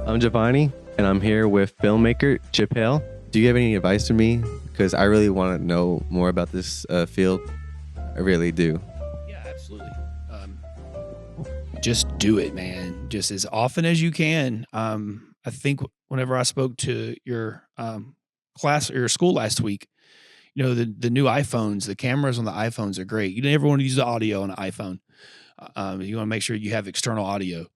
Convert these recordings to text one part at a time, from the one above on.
I'm Jovanni, and I'm here with filmmaker Hale. Do you have any advice for me? Because I really want to know more about this field. I really do. Yeah, absolutely. Just do it, man. Just as often as you can. I think whenever I spoke to your class or your school last week, the new iPhones, the cameras on the iPhones are great. You never want to use the audio on an iPhone. You want to make sure you have external audio,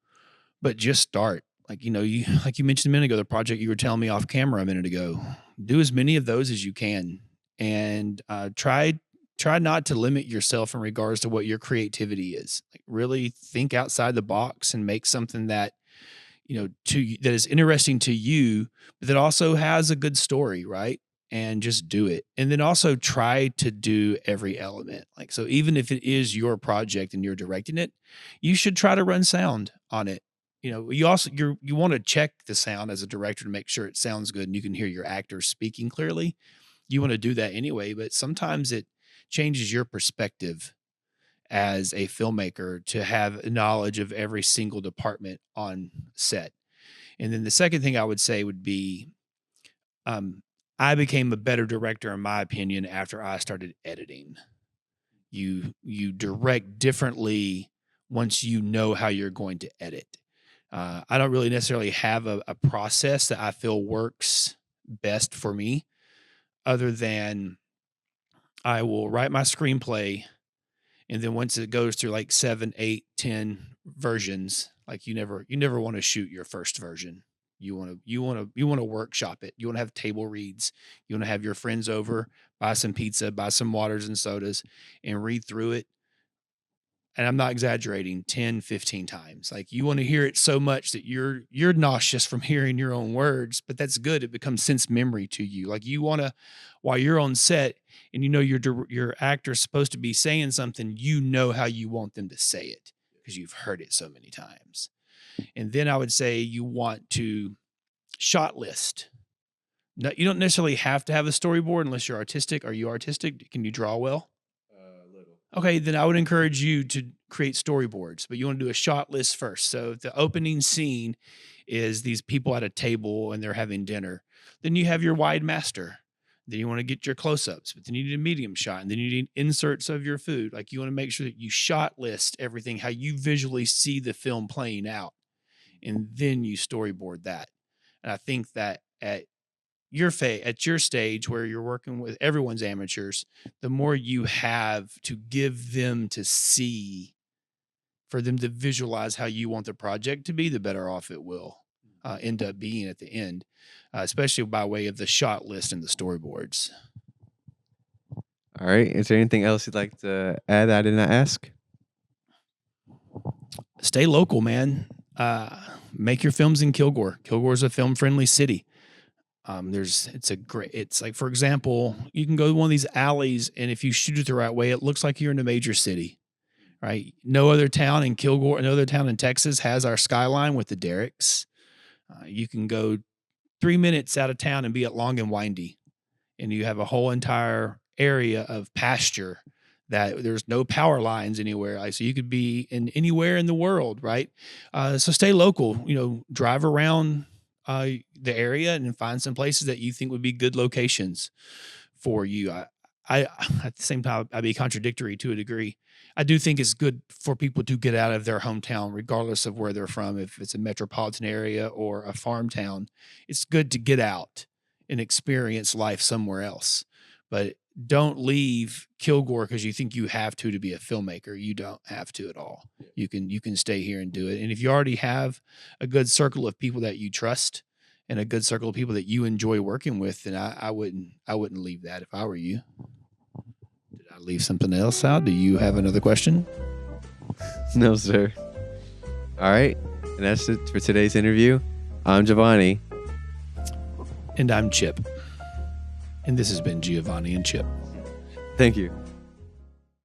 but just start. Like you mentioned a minute ago, the project you were telling me off camera a minute ago. Do as many of those as you can, and try not to limit yourself in regards to what your creativity is. Like really think outside the box and make something that that is interesting to you, but that also has a good story, right? And just do it. And then also try to do every element. Like, so even if it is your project and you're directing it, you should try to run sound on it. You want to check the sound as a director to make sure it sounds good and you can hear your actors speaking clearly. You want to do that anyway, but sometimes it changes your perspective as a filmmaker to have knowledge of every single department on set. And then the second thing I would say would be, I became a better director, in my opinion, after I started editing. You direct differently once you know how you're going to edit. I don't really necessarily have a process that I feel works best for me, other than I will write my screenplay, and then once it goes through like 7, 8, 10 versions, like you never want to shoot your first version. You want to workshop it. You want to have table reads. You want to have your friends over, buy some pizza, buy some waters and sodas, and read through it. And I'm not exaggerating, 10, 15 times. Like you want to hear it so much that you're nauseous from hearing your own words, but that's good. It becomes sense memory to you. Like you want to, while you're on set and your actor's supposed to be saying something, you know how you want them to say it because you've heard it so many times. And then I would say you want to shot list. No, you don't necessarily have to have a storyboard unless you're artistic. Are you artistic? Can you draw well? Little. Okay, then I would encourage you to create storyboards, but you want to do a shot list first. So if the opening scene is these people at a table and they're having dinner, then you have your wide master. Then you want to get your close-ups, but then you need a medium shot, and then you need inserts of your food. Like you want to make sure that you shot list everything, how you visually see the film playing out, and then you storyboard that. And I think that at your stage where you're working with everyone's amateurs, the more you have to give them to see, for them to visualize how you want the project to be, the better off it will end up being at the end, especially by way of the shot list and the storyboards. All right. Is there anything else you'd like to add that I did not ask? Stay local, man. Make your films in Kilgore. Kilgore is a film-friendly city. It's like, for example, you can go to one of these alleys, and if you shoot it the right way, it looks like you're in a major city, right? No other town in Texas has our skyline with the derricks. You can go 3 minutes out of town and be at Long and Windy, and you have a whole entire area of pasture that there's no power lines anywhere. Like, so you could be anywhere in the world, right? So stay local, drive around the area and find some places that you think would be good locations for you. I at the same time, I'd be contradictory to a degree. I do think it's good for people to get out of their hometown, regardless of where they're from. If it's a metropolitan area or a farm town, it's good to get out and experience life somewhere else. But don't leave Kilgore because you think you have to be a filmmaker. You don't have to at all. You can stay here and do it. And if you already have a good circle of people that you trust and a good circle of people that you enjoy working with, then I wouldn't leave that if I were you. Did I leave something else out? Do you have another question? No, sir. All right. And that's it for today's interview. I'm Jovanni. And I'm Chip. And this has been Giovanni and Chip. Thank you.